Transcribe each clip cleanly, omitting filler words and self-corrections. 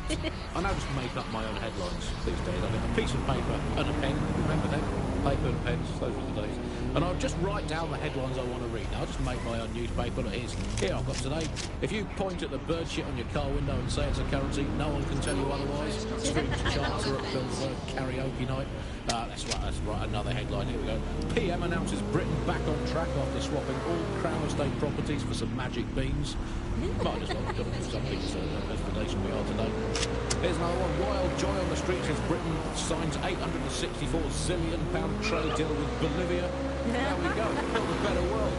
I now just make up my own headlines these days. I get a piece of paper and a pen. Remember them? Paper and pens, those were the days. And I'll just write down the headlines I want to read. Now, I'll just make my own newspaper. Here I've got today. If you point at the bird shit on your car window and say it's a currency, no one can tell you otherwise. Streets Chancellor at Bilderberg karaoke night. Let's write another headline. Here we go. PM announces Britain back on track after swapping all Crown Estate properties for some magic beans. Might as well have done some people's explanation we are today. Here's another one. Wild joy on the streets as Britain signs £864 zillion trade deal with Bolivia. There we go. Build a better world.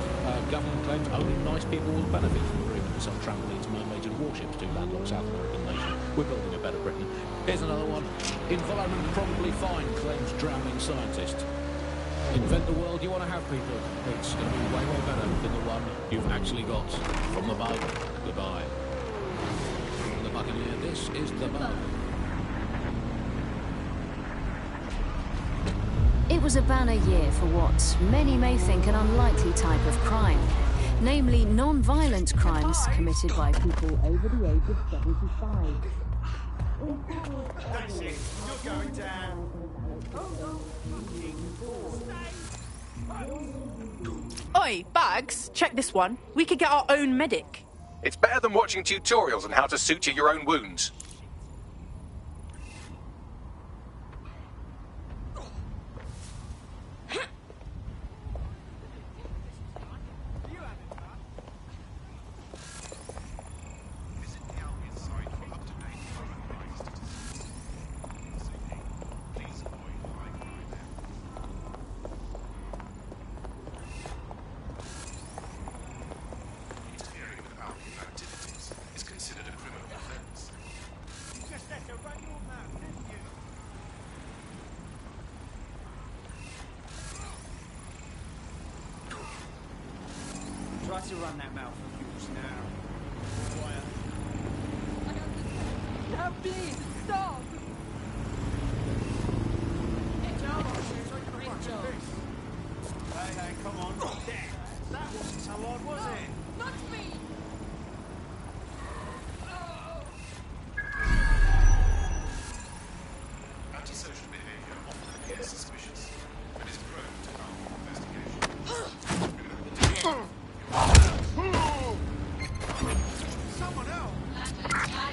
Government claims only nice people will benefit from agreement with some trampolines, mermaids and warships to landlocked South American nation. We're building a better Britain. Here's another one. Environment probably fine, claims drowning scientist. Invent the world you want to have, people. It's going to be way, way better than the one you've actually got. From the bug, goodbye. From the Buccaneer, this is the bug. It was a banner year for what many may think an unlikely type of crime, namely non-violent crimes committed by people over the age of 75. That's it. You're going down. Oi, Bags, check this one. We could get our own medic. It's better than watching tutorials on how to suture your own wounds. Try to run that mouth of yours now. Quiet. Now, please, stop! Hey, come on. There. That wasn't so hard, was it? Not me! Antisocial behaviour often appears suspicious and is prone to harmful investigation. Someone else!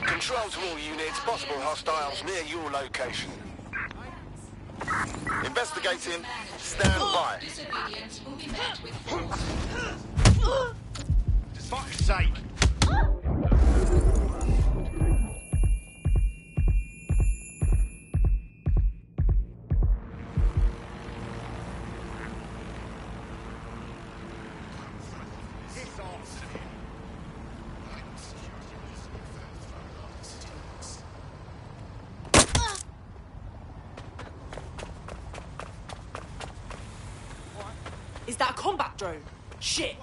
Control to all units, possible hostiles near your location. Investigating. Stand by. Disobedience will be met with force. For fuck's sake! Is that a combat drone? Shit!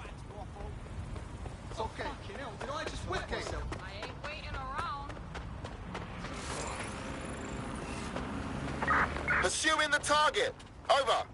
It's okay, Kinnell. Did I just whip myself? I ain't waiting around. Pursuing the target. Over.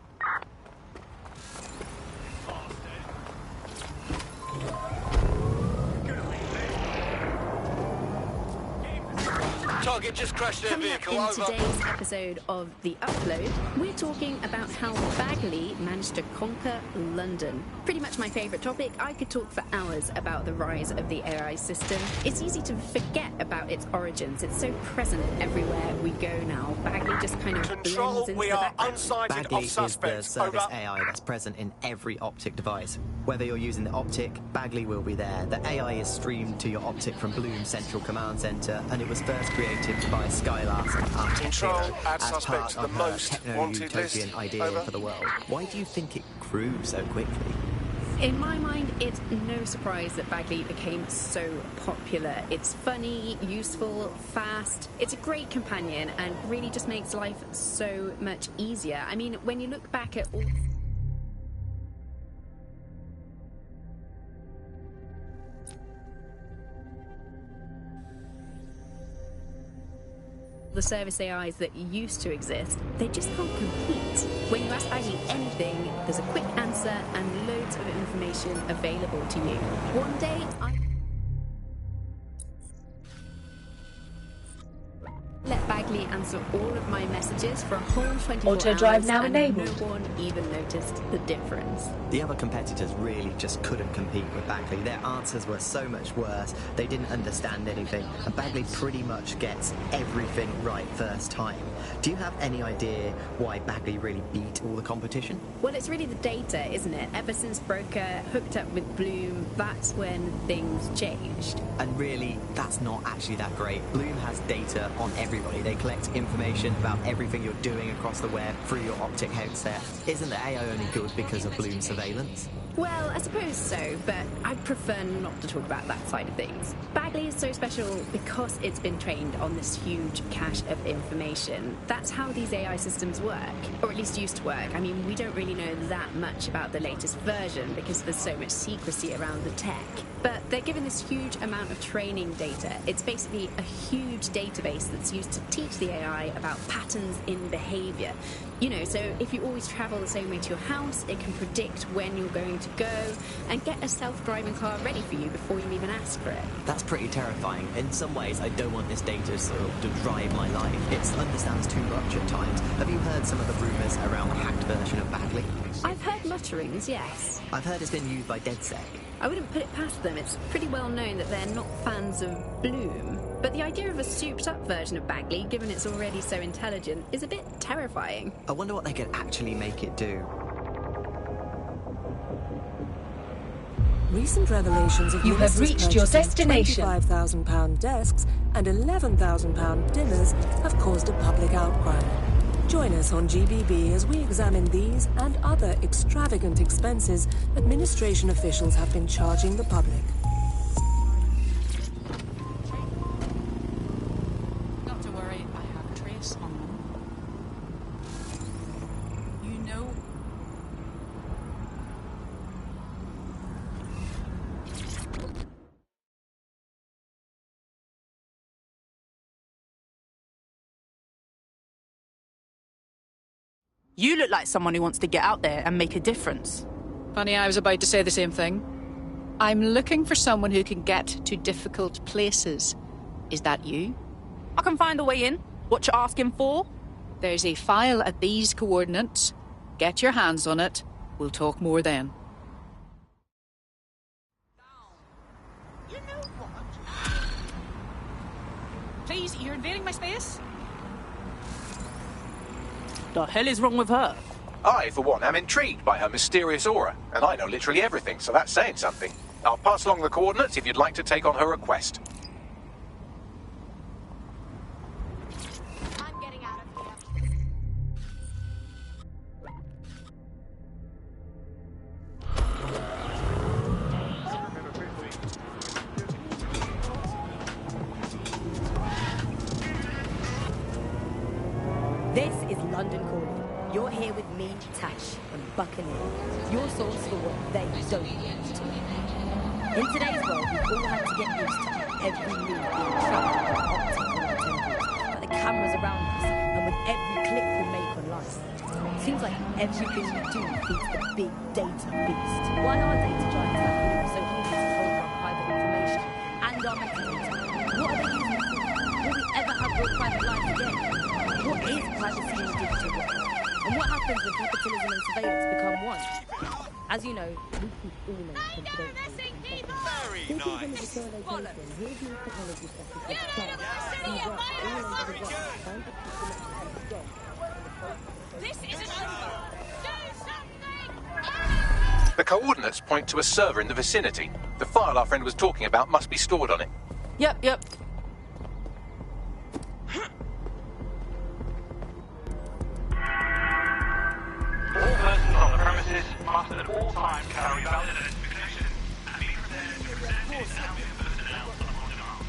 Target just crashed their Coming up vehicle. in Over. today's episode of The Upload, we're talking about how Bagley managed to conquer London. Pretty much my favourite topic. I could talk for hours about the rise of the AI system. It's easy to forget about its origins. It's so present everywhere we go now. Bagley just kind of Control, blends into we the are background. unsighted Bagley of is the suspects. service Over. AI that's present in every optic device. Whether you're using the optic, Bagley will be there. The AI is streamed to your optic from Bloom Central Command Center, and it was first created by Skylast, our tech Control, hero, add as suspect part to the of her most wanted list. techno-utopian idea Over. for the world. Why do you think it grew so quickly? In my mind, it's no surprise that Bagley became so popular. It's funny, useful, fast. It's a great companion and really just makes life so much easier. I mean, when you look back at all the service AIs that used to exist, they just can't compete. When you ask Bagley anything, there's a quick answer and loads of information available to you. One day, automatically answer all of my messages for a whole 24 Auto hours, drive now and enabled. no one even noticed the difference. The other competitors really just couldn't compete with Bagley. Their answers were so much worse. They didn't understand anything, and Bagley pretty much gets everything right first time. Do you have any idea why Bagley really beat all the competition? Well, it's really the data, isn't it? Ever since Broker hooked up with Bloom, that's when things changed. And really, that's not actually that great. Bloom has data on everybody. They collect information about everything you're doing across the web through your optic headset. Isn't the AI only good because of Bloom's surveillance? Well, I suppose so, but I'd prefer not to talk about that side of things. Bagley is so special because it's been trained on this huge cache of information. That's how these AI systems work, or at least used to work. I mean, we don't really know that much about the latest version because there's so much secrecy around the tech. But they're given this huge amount of training data. It's basically a huge database that's used to teach the AI about patterns in behavior. You know, so if you always travel the same way to your house, it can predict when you're going to go and get a self-driving car ready for you before you even ask for it. That's pretty terrifying. In some ways, I don't want this data to drive my life. It understands too much at times. Have you heard some of the rumours around the hacked version of Bagley? I've heard mutterings, yes. I've heard it's been used by DedSec. I wouldn't put it past them. It's pretty well known that they're not fans of Bloom. But the idea of a souped-up version of Bagley, given it's already so intelligent, is a bit terrifying. I wonder what they could actually make it do. Recent revelations of You have ministers reached your purchasing destination. £25,000 desks and £11,000 dinners have caused a public outcry. Join us on GBB as we examine these and other extravagant expenses administration officials have been charging the public. Not to worry, I have a trace on them. You know... You look like someone who wants to get out there and make a difference. Funny, I was about to say the same thing. I'm looking for someone who can get to difficult places. Is that you? I can find a way in. What you asking for? There's a file at these coordinates. Get your hands on it. We'll talk more then. You know what? Please, you're invading my space? The hell is wrong with her? I, for one, am intrigued by her mysterious aura, and I know literally everything, so that's saying something. I'll pass along the coordinates if you'd like to take on her request. I'm getting out of here. This is London Calling. You're here with me, Tash, and Buccaneer, your source for what they don't want to know. In today's world, we've all had to get used to every move being tracked by optical antennas, like the cameras around us, and with every click we make online. Seems like everything we do feeds the big data beast. Why are data giants like Bloom so hungry to hold our private information and our metadata? What are they using it for? Will we ever have real private lives again? What is privacy in the digital world? And what happens when capitalism and surveillance become one? As you know, we keep all know confidential. Very nice. This isn't over. Do something! The coordinates point to a server in the vicinity. The file our friend was talking about must be stored on it. Yep. All persons on the premises must at all times carry valid identification and be prepared to present any sound personnel on demand.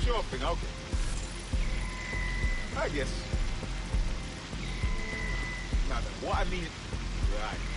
your thing, okay. I guess. Now then, what I mean... Right.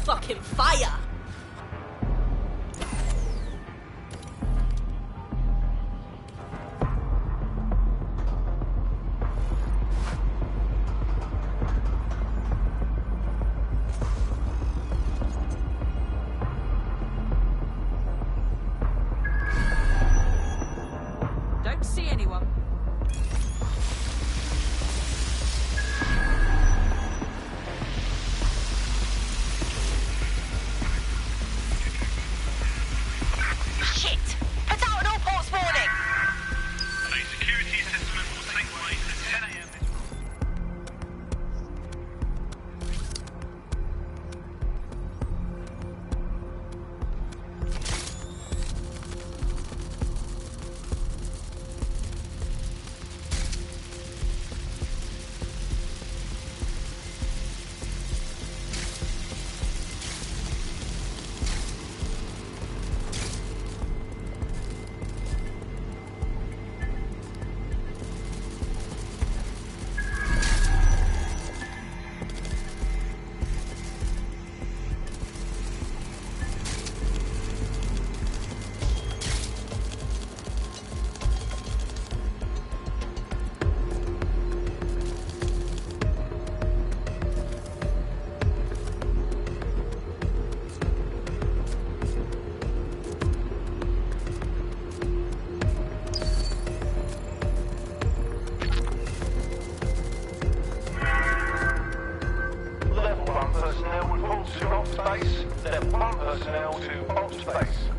fucking fire! personnel to ops base.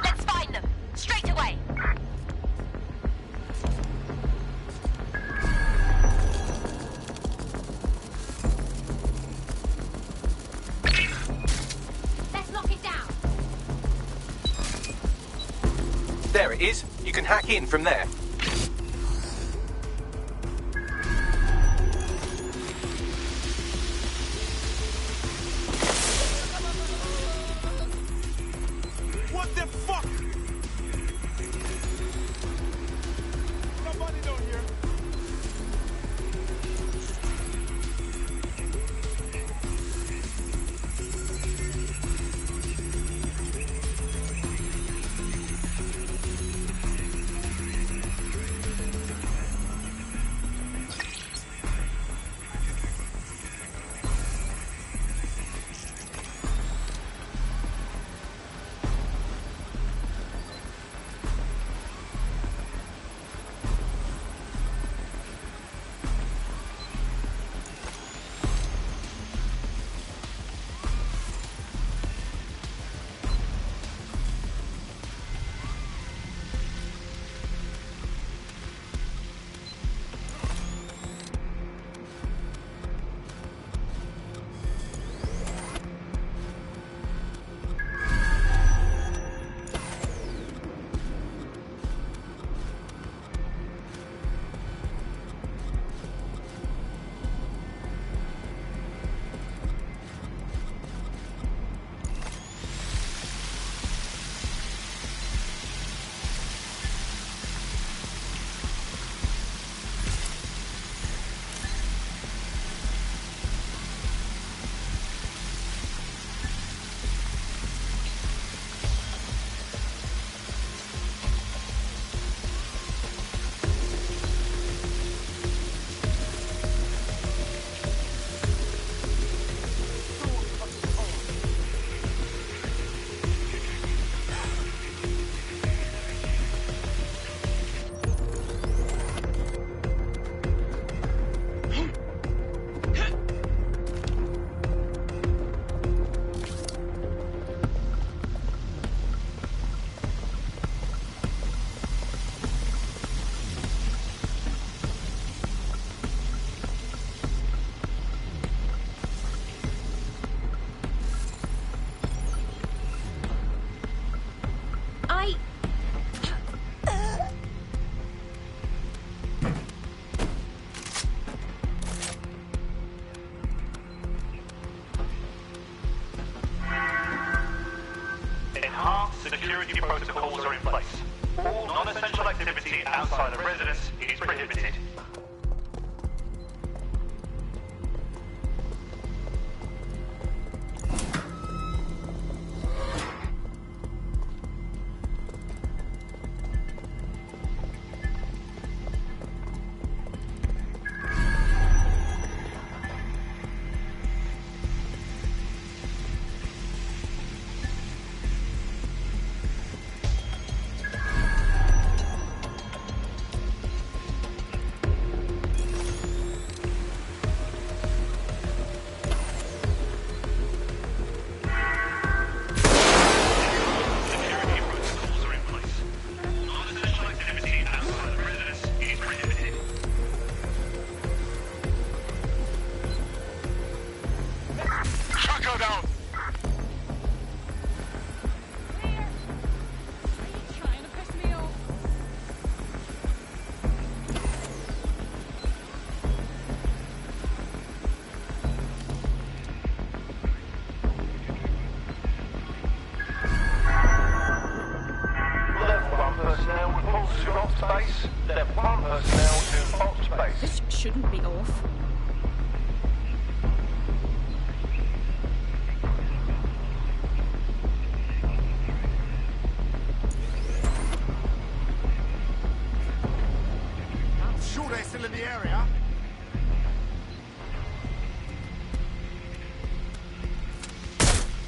Let's find them. Straight away. Let's lock it down. There it is. You can hack in from there. What the fuck? Nobody down here. Security protocols are in place. All non-essential activity outside the residence is prohibited. shouldn't be off. I'm sure they're still in the area.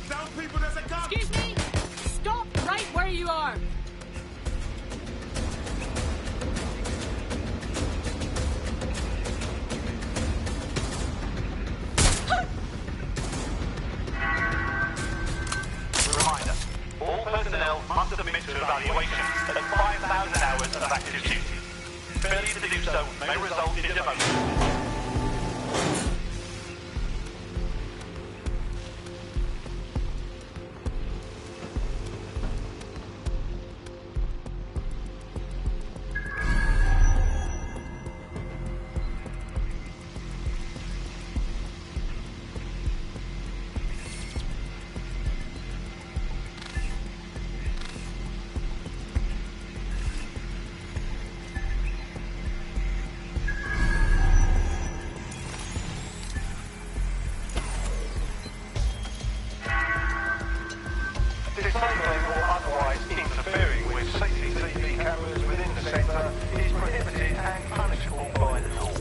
Down people, there's a gun! Excuse me! Stop right where you are! Reminder, all personnel must submit to evaluation at 5,000 hours of active duty. Failure to do so may result in demotion. Disabling or otherwise interfering with CCTV cameras within the centre is prohibited and punishable by the law.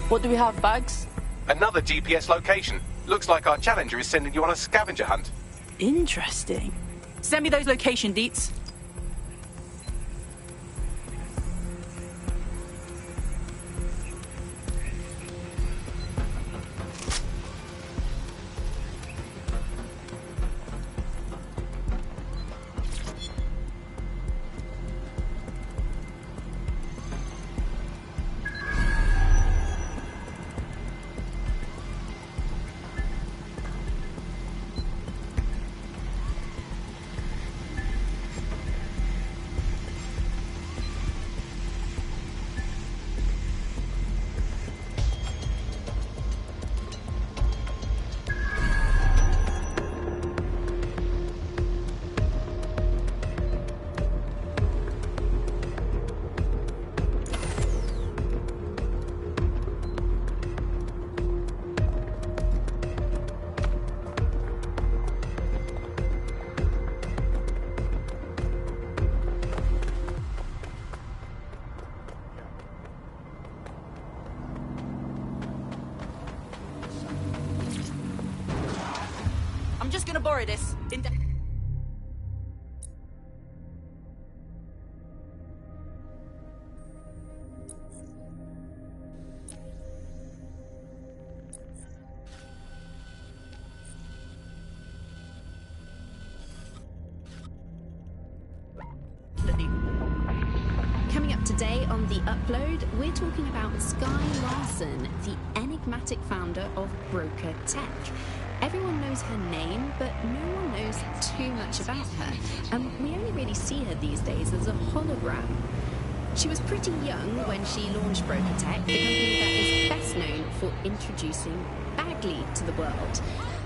What do we have, Bags? Another GPS location. Looks like our challenger is sending you on a scavenger hunt. Interesting. Send me those location deets. I'm just gonna borrow this. Coming up today on The Upload, we're talking about Sky Larson, the enigmatic founder of Broker Tech. Everyone knows her name, but no one knows too much about her, and we only really see her these days as a hologram. She was pretty young when she launched Broker Tech, the company that is best known for introducing Bagley to the world.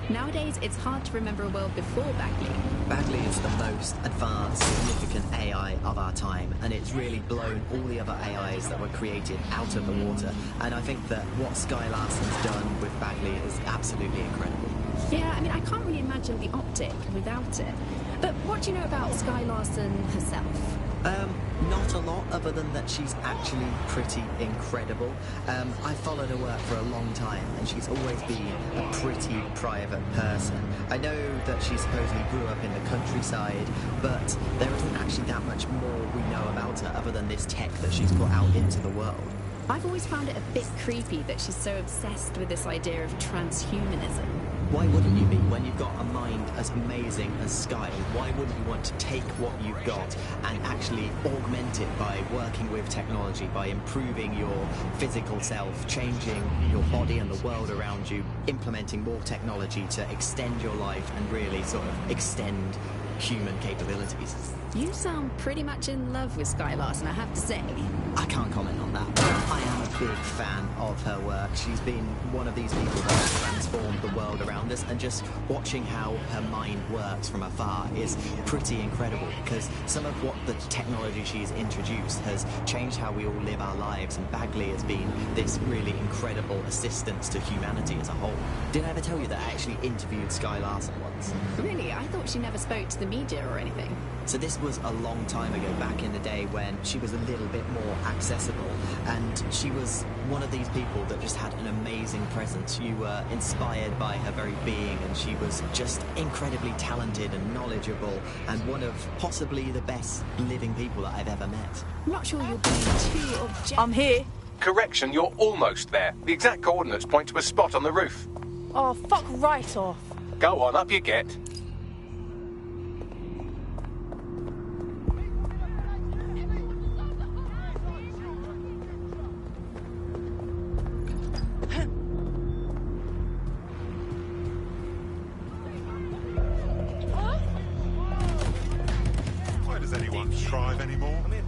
Nowadays, it's hard to remember a world before Bagley. Bagley is the most advanced, significant AI of our time, and it's really blown all the other AIs that were created out of the water. And I think that what Sky Larson's done with Bagley is absolutely incredible. Yeah, I mean, I can't really imagine the optic without it. But what do you know about Sky Larson herself? Not a lot, other than that she's actually pretty incredible. I followed her work for a long time, and she's always been a pretty private person. I know that she supposedly grew up in the countryside, but there isn't actually that much more we know about her other than this tech that she's put out into the world. I've always found it a bit creepy that she's so obsessed with this idea of transhumanism. why wouldn't you be when you've got a mind as amazing as Sky? Why wouldn't you want to take what you've got and actually augment it by working with technology, by improving your physical self, changing your body and the world around you, implementing more technology to extend your life and really sort of extend human capabilities? You sound pretty much in love with Sky Larson, I have to say. I can't comment on that, but I am a big fan of her work. She's been one of these people that has transformed the world around us, and just watching how her mind works from afar is pretty incredible, because some of what the technology she's introduced has changed how we all live our lives, and Bagley has been this really incredible assistance to humanity as a whole. Did I ever tell you that I actually interviewed Sky Larson once? Really? I thought she never spoke to the media or anything. So this was a long time ago, back in the day when she was a little bit more accessible, and she was one of these people that just had an amazing presence. You were inspired by her very being, and she was just incredibly talented and knowledgeable, and one of possibly the best living people that I've ever met. I'm not sure you're being too objective. I'm here. Correction, you're almost there. The exact coordinates point to a spot on the roof. Oh, fuck right off. Go on, up you get. Why does anyone strive anymore? I mean,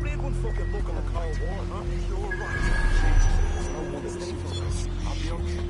read one fucking book on the Cold War, huh? You're right. No one is from us. I'll be okay.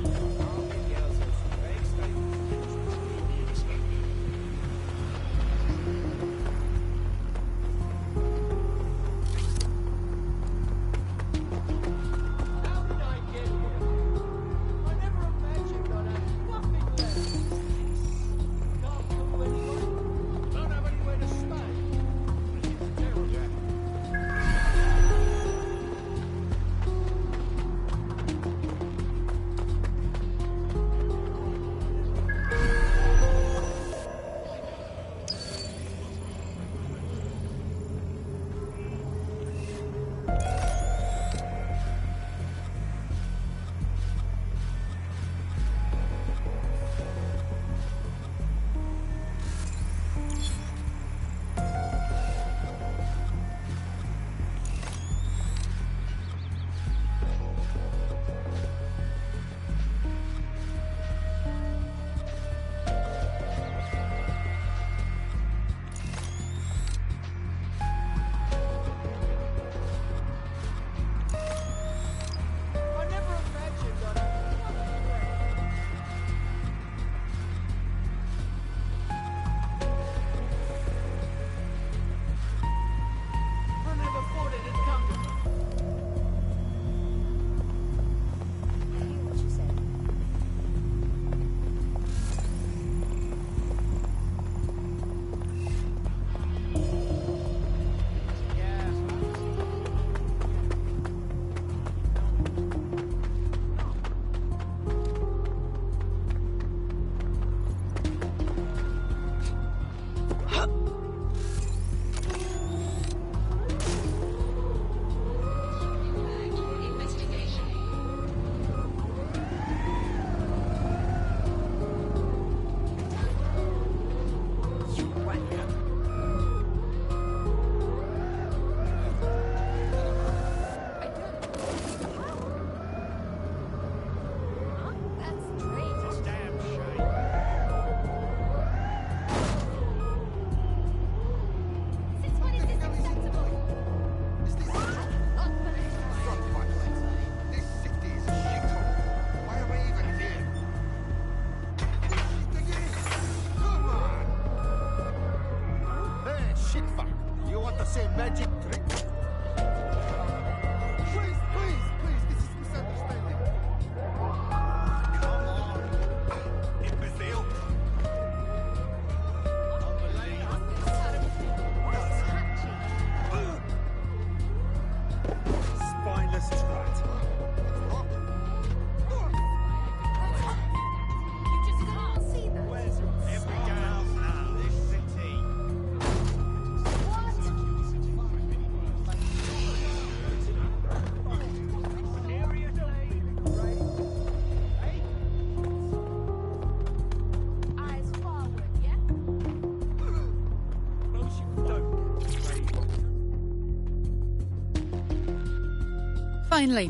Finally.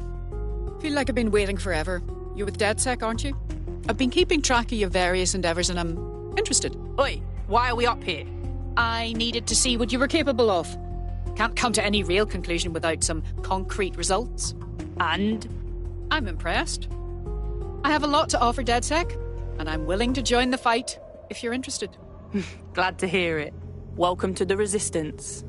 Feel like I've been waiting forever. You're with DedSec, aren't you? I've been keeping track of your various endeavours and I'm interested. Oi, why are we up here? I needed to see what you were capable of. Can't come to any real conclusion without some concrete results. And? I'm impressed. I have a lot to offer DedSec, and I'm willing to join the fight if you're interested. Glad to hear it. Welcome to the Resistance.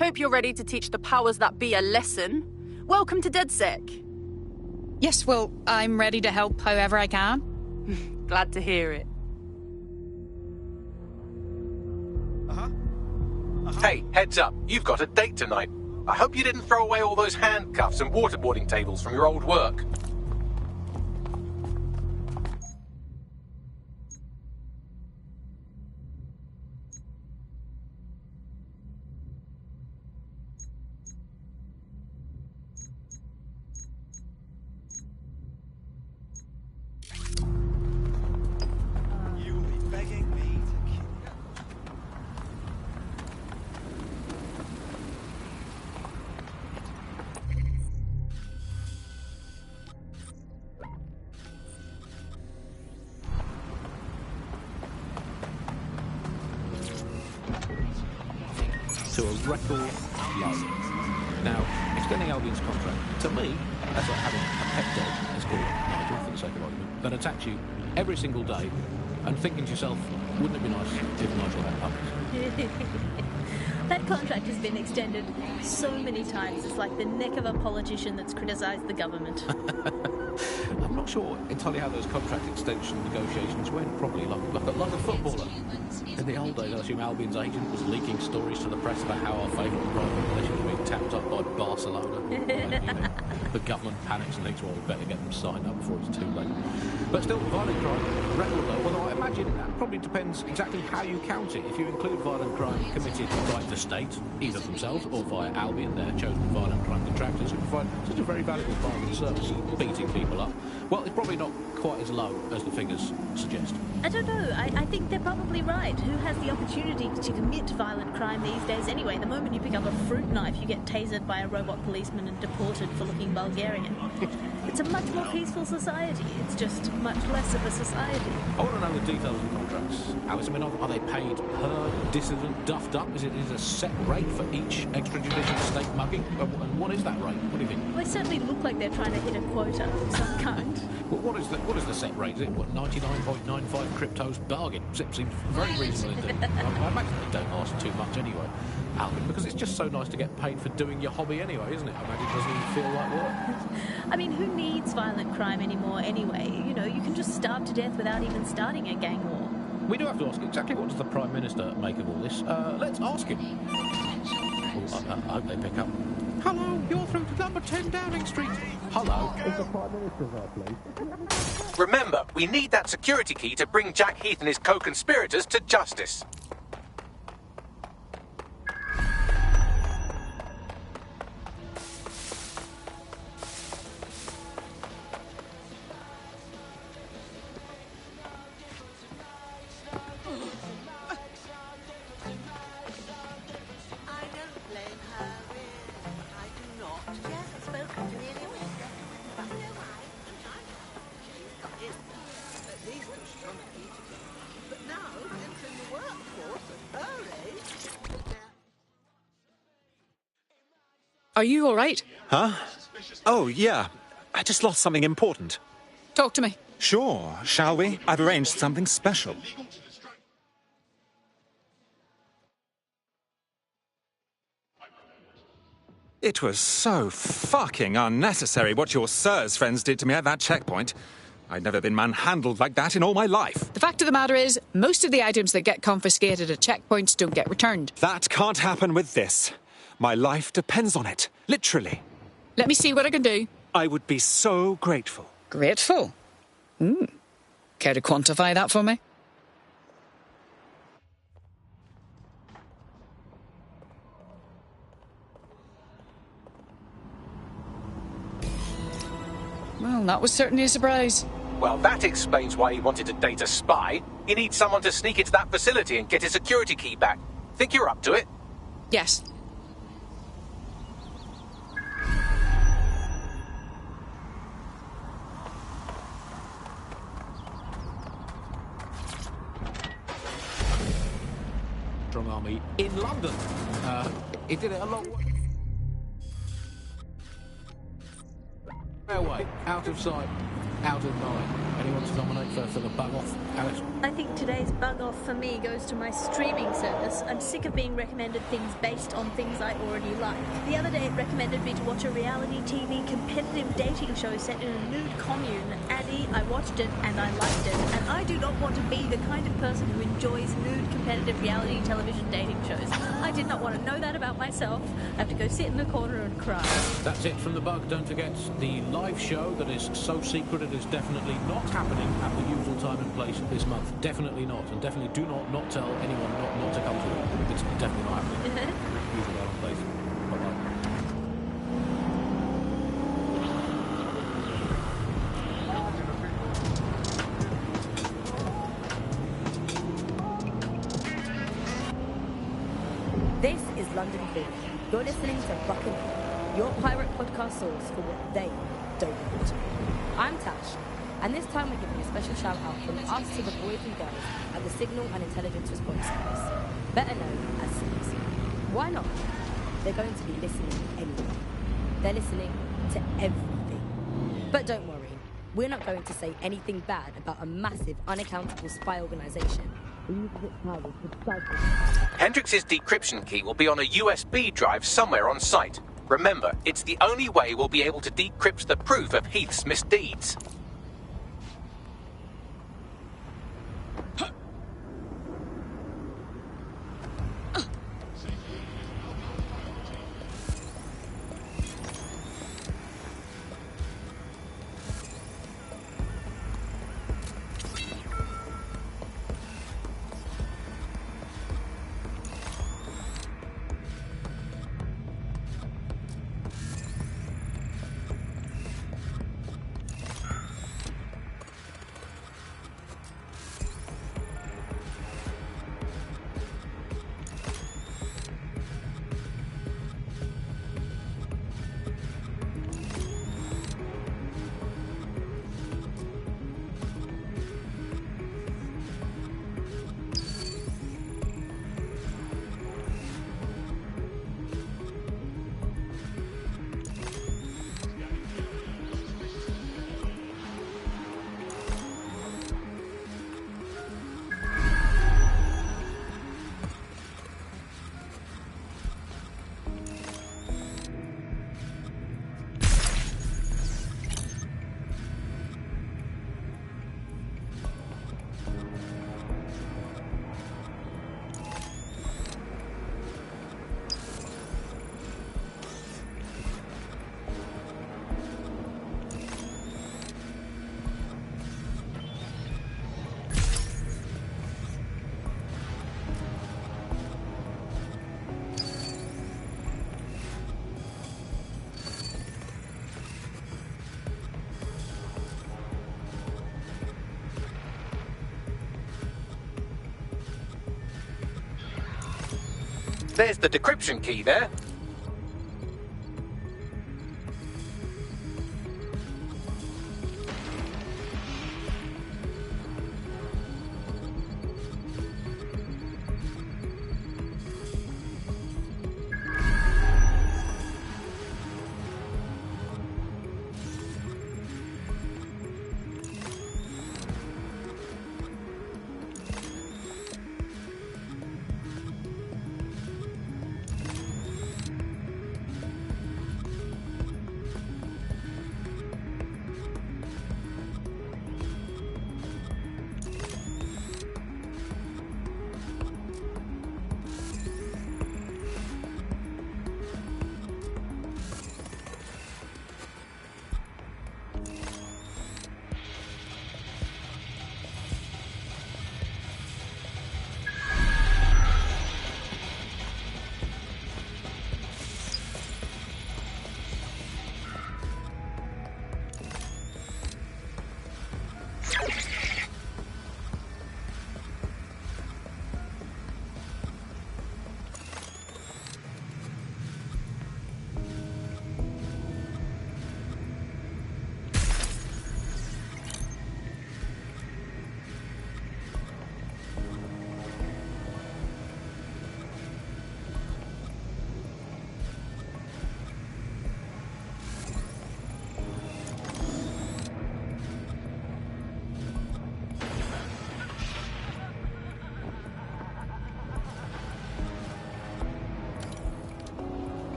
Hope you're ready to teach the powers that be a lesson. Welcome to DedSec. Yes, well, I'm ready to help however I can. Glad to hear it. Hey, heads up. You've got a date tonight. I hope you didn't throw away all those handcuffs and waterboarding tables from your old work. To a record low. Now, extending Albion's contract, to me, that's like having a pet dog, let's call it Nigel for the sake of argument, that attacks you every single day and thinking to yourself, wouldn't it be nice if Nigel had puppies? That contract has been extended so many times. It's like the neck of a politician that's criticised the government. I'm not sure entirely how those contract extension negotiations went. Probably like a footballer. In the old days, I assume Albion's agent was leaking stories to the press about how our favourite rival relations were being tapped up by Barcelona. The government panics and thinks, well, we better get them signed up before it's too late. But still, violent crime, record low. Although I imagine that probably depends exactly how you count it. If you include violent crime committed by the state, either themselves or via Albion, their chosen violent crime contractors who provide such a very valuable bargain service, beating people up, well, it's probably not quite as low as the figures suggest. I don't know. I think they're probably right. Who has the opportunity to commit violent crime these days anyway? The moment you pick up a fruit knife, you get tasered by a robot policeman and deported for looking Bulgarian. It's a much more peaceful society. It's just much less of a society. I want to know the details of the contracts. Alice, I mean, are they paid per dissident duffed up? Is it a set rate for each extrajudicial state mugging? And what is that rate? What do you think? Well, they certainly look like they're trying to hit a quota of some kind. Well, what is the set rate? Is it, 99.95 cryptos bargain? Seems very reasonable indeed. I imagine they don't ask too much anyway, Alvin, because it's just so nice to get paid for doing your hobby anyway, isn't it? I imagine it doesn't even feel like work. I mean, who needs violent crime anymore anyway? You know, you can just starve to death without even starting a gang war. We do have to ask exactly what does the Prime Minister make of all this. Let's ask him. I hope they pick up. Hello, you're through to number 10 Downing Street. Hello. Is the Prime Minister there, please? Remember, we need that security key to bring Jack Heath and his co-conspirators to justice. Are you all right? Huh? Oh, yeah. I just lost something important. Talk to me. Sure. Shall we? I've arranged something special. It was so fucking unnecessary what your sir's friends did to me at that checkpoint. I'd never been manhandled like that in all my life. The fact of the matter is, most of the items that get confiscated at checkpoints don't get returned. That can't happen with this. My life depends on it, literally. Let me see what I can do. I would be so grateful. Grateful? Care to quantify that for me? Well, that was certainly a surprise. Well, that explains why he wanted to date a spy. He needs someone to sneak into that facility and get his security key back. Think you're up to it? Yes. Strong army in London. It did it a long way. Out of sight, out of mind. Anyone to nominate for the bug off, Alice? I think today's bug off for me goes to my streaming service. I'm sick of being recommended things based on things I already like. The other day it recommended me to watch a reality TV competitive dating show set in a nude commune. Addy, I watched it and I liked it. And I do not want to be the kind of person who enjoys nude competitive reality television dating shows. I did not want to know that about myself. I have to go sit in the corner and cry. That's it from the bug. Don't forget the live show that is so secret it is definitely not happening at the usual time and place this month. Definitely not. And definitely do not tell anyone not to come to it. It's definitely not happening. Usual time and place. Bye-bye. This is London Calling. You're listening to Buccaneer, your pirate podcast source for what they don't want. I'm Tash, and this time we're giving a special shout out from us to the boys and girls at the Signal and Intelligence Response Service, better known as SIRS. Why not? They're going to be listening anyway. They're listening to everything. But don't worry, we're not going to say anything bad about a massive, unaccountable spy organisation. Hendrix's decryption key will be on a USB drive somewhere on site. Remember, it's the only way we'll be able to decrypt the proof of Heath's misdeeds. There's the decryption key there.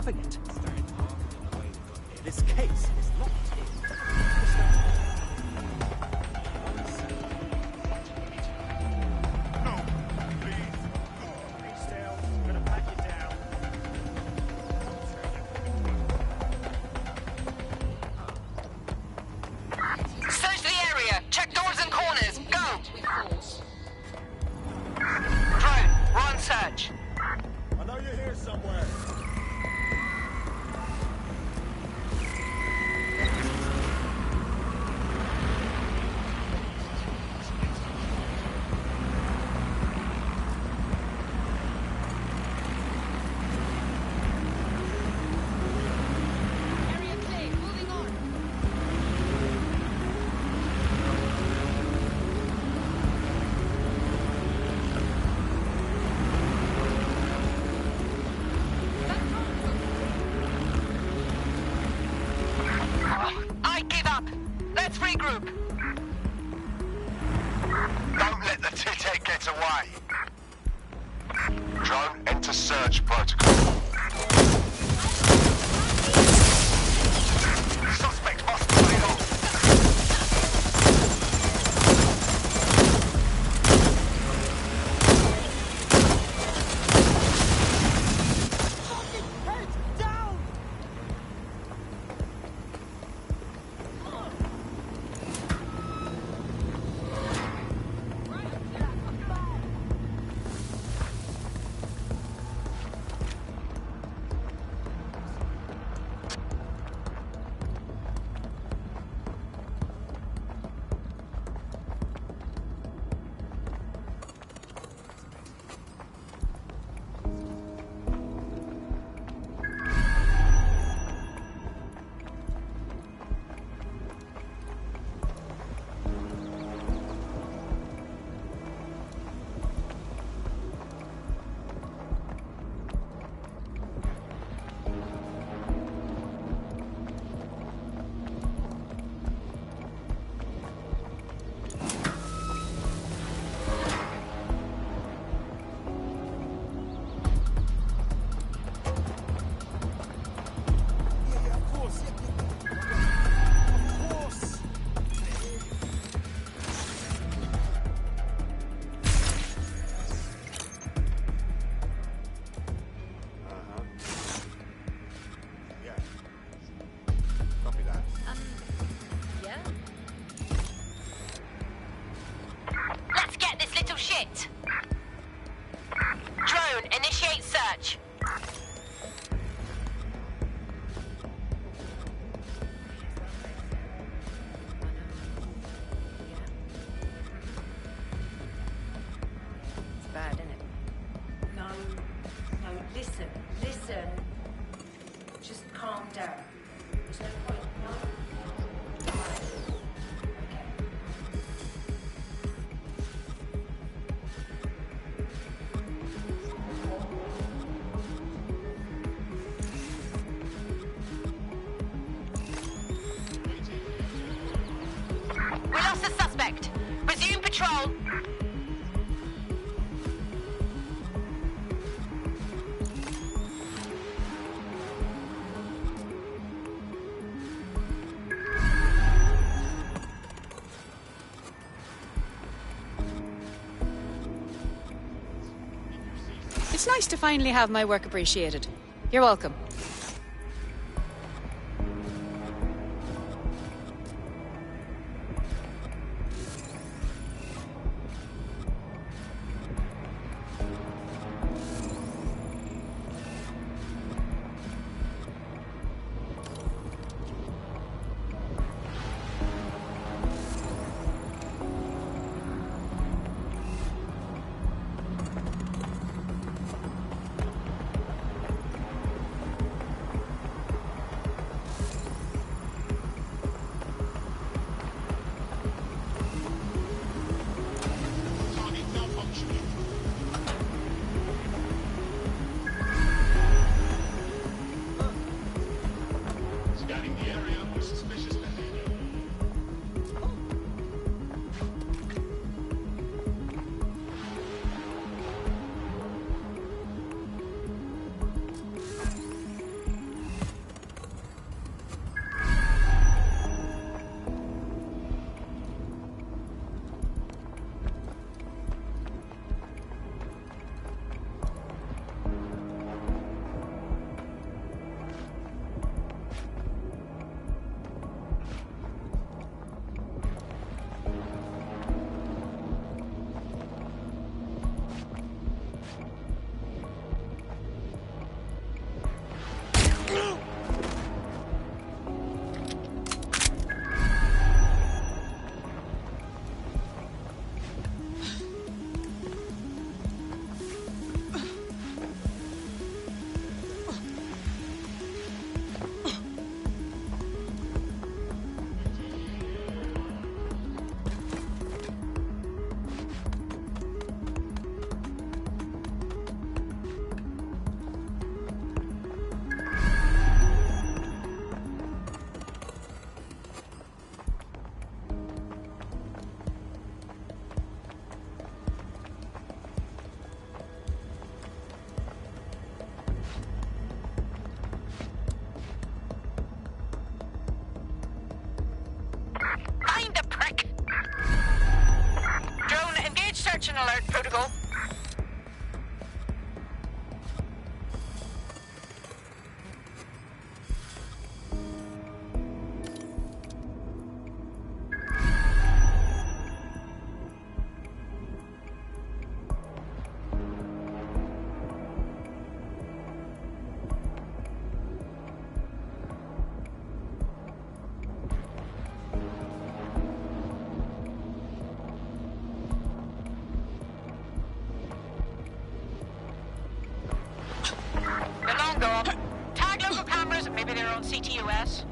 having it. This case is locked in. Search the area. Check doors and corners. Go. Drone, we're on search. I know you're here somewhere. I give up. Let's regroup. Don't let the tit-head get away. Drone, enter search protocol. Suspect hospital off. Let's get this little shit. Drone, initiate search. It's bad, isn't it? No, listen. Just calm down. There's no point, no? Okay. We lost the suspect. Resume patrol. It's nice to finally have my work appreciated. You're welcome. on CTOS.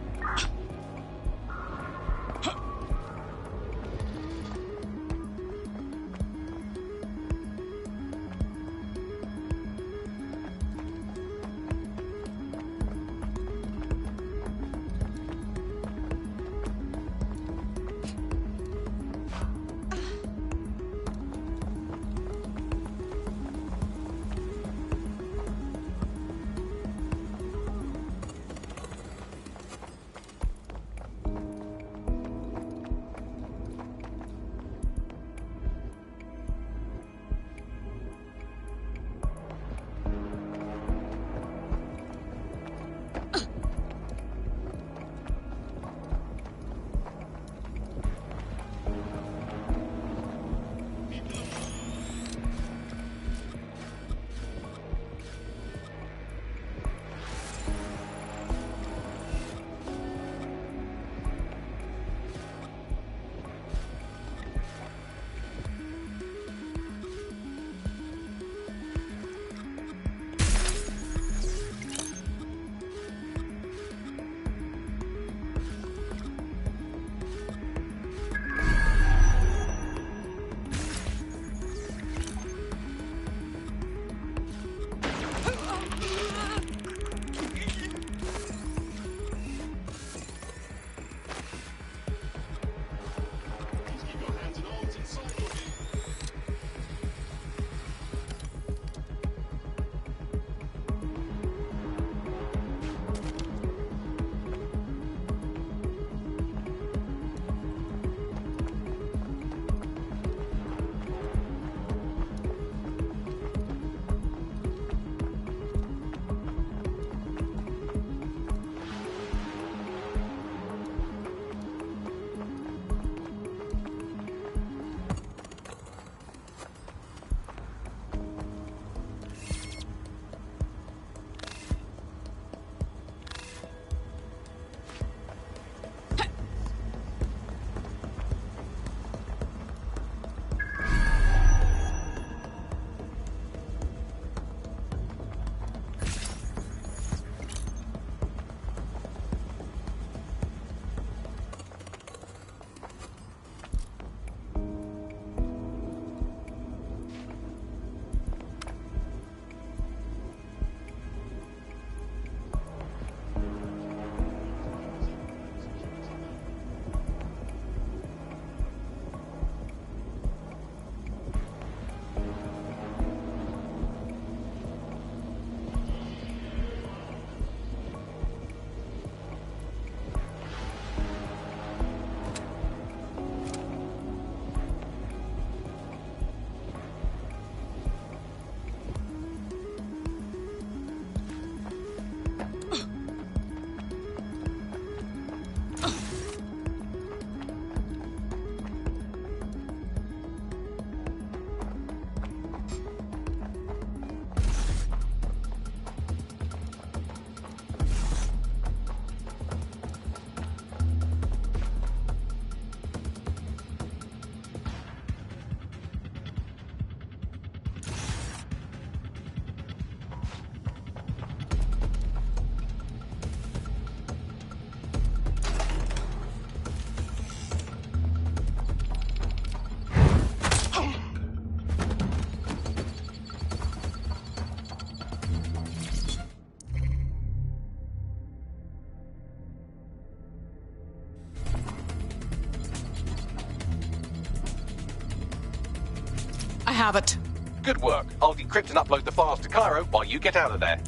I have it. Good work. I'll decrypt and upload the files to Cairo while you get out of there.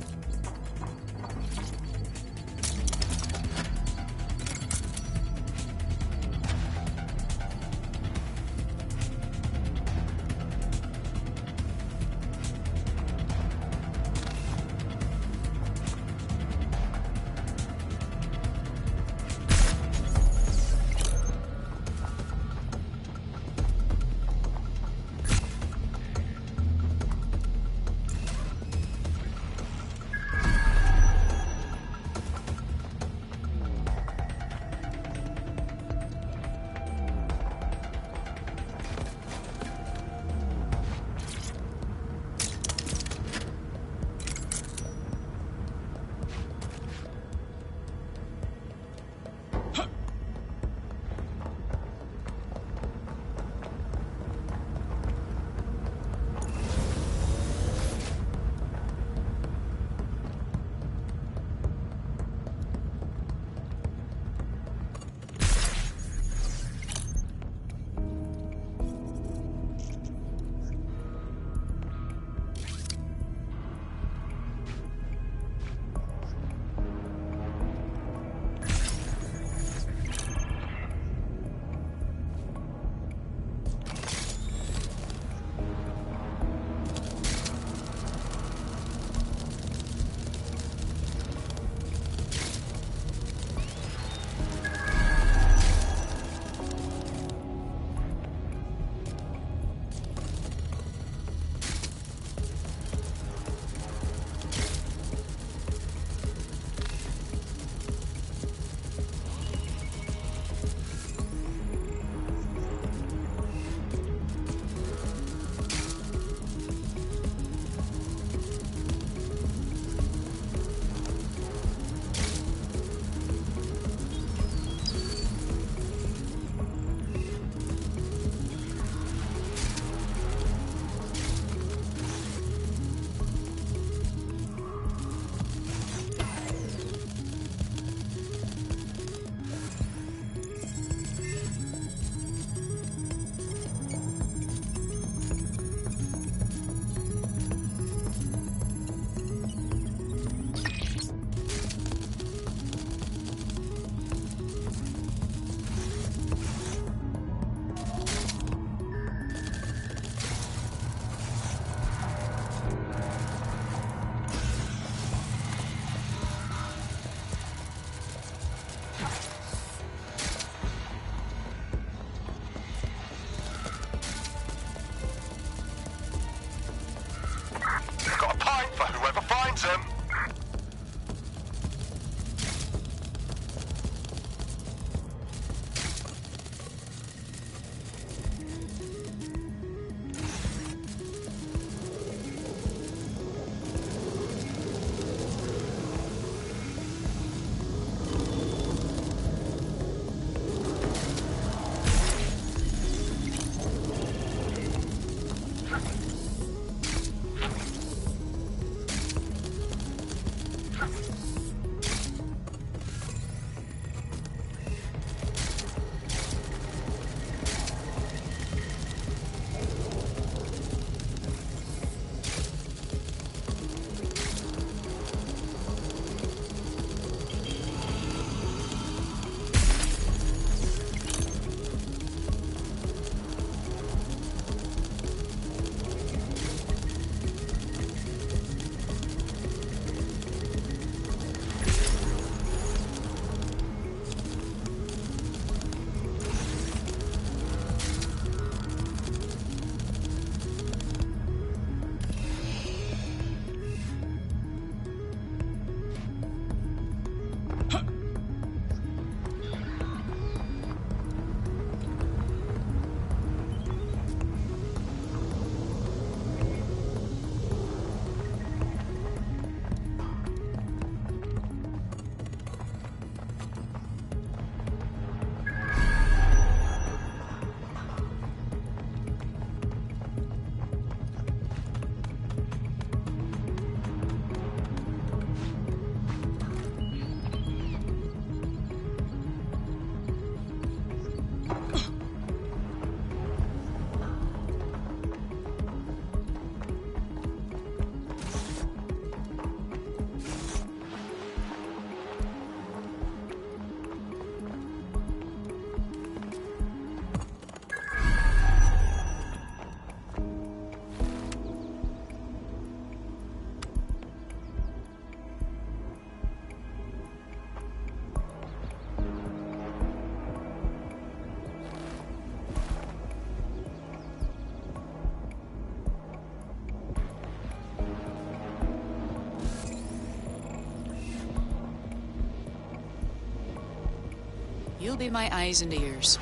You'll be my eyes and ears.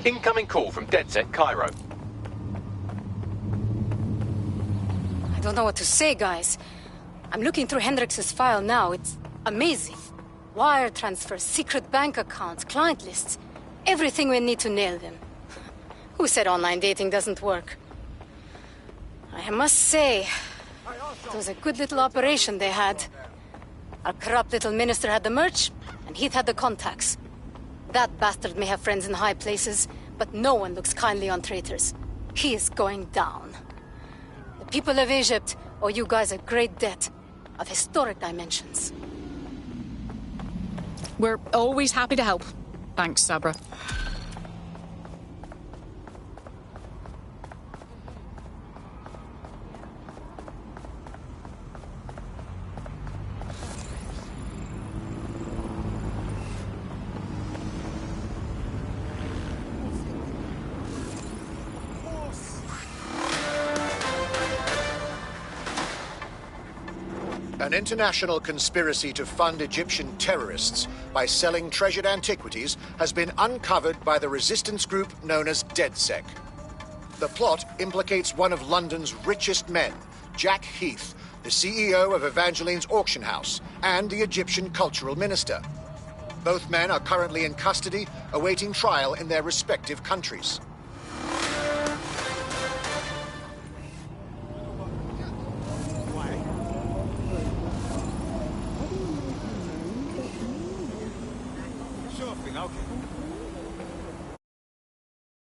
Incoming call from DedSec Cairo. I don't know what to say, guys. I'm looking through Hendrix's file now. It's amazing. Wire transfers, secret bank accounts, client lists. Everything we need to nail them. Who said online dating doesn't work? I must say, it was a good little operation they had. Our corrupt little minister had the merch, and Heath had the contacts. That bastard may have friends in high places, but no one looks kindly on traitors. He is going down. The people of Egypt owe you guys a great debt of historic dimensions. We're always happy to help. Thanks, Sabra. An international conspiracy to fund Egyptian terrorists by selling treasured antiquities has been uncovered by the resistance group known as DedSec. The plot implicates one of London's richest men, Jack Heath, the CEO of Evangeline's auction house, and the Egyptian cultural minister. Both men are currently in custody, awaiting trial in their respective countries.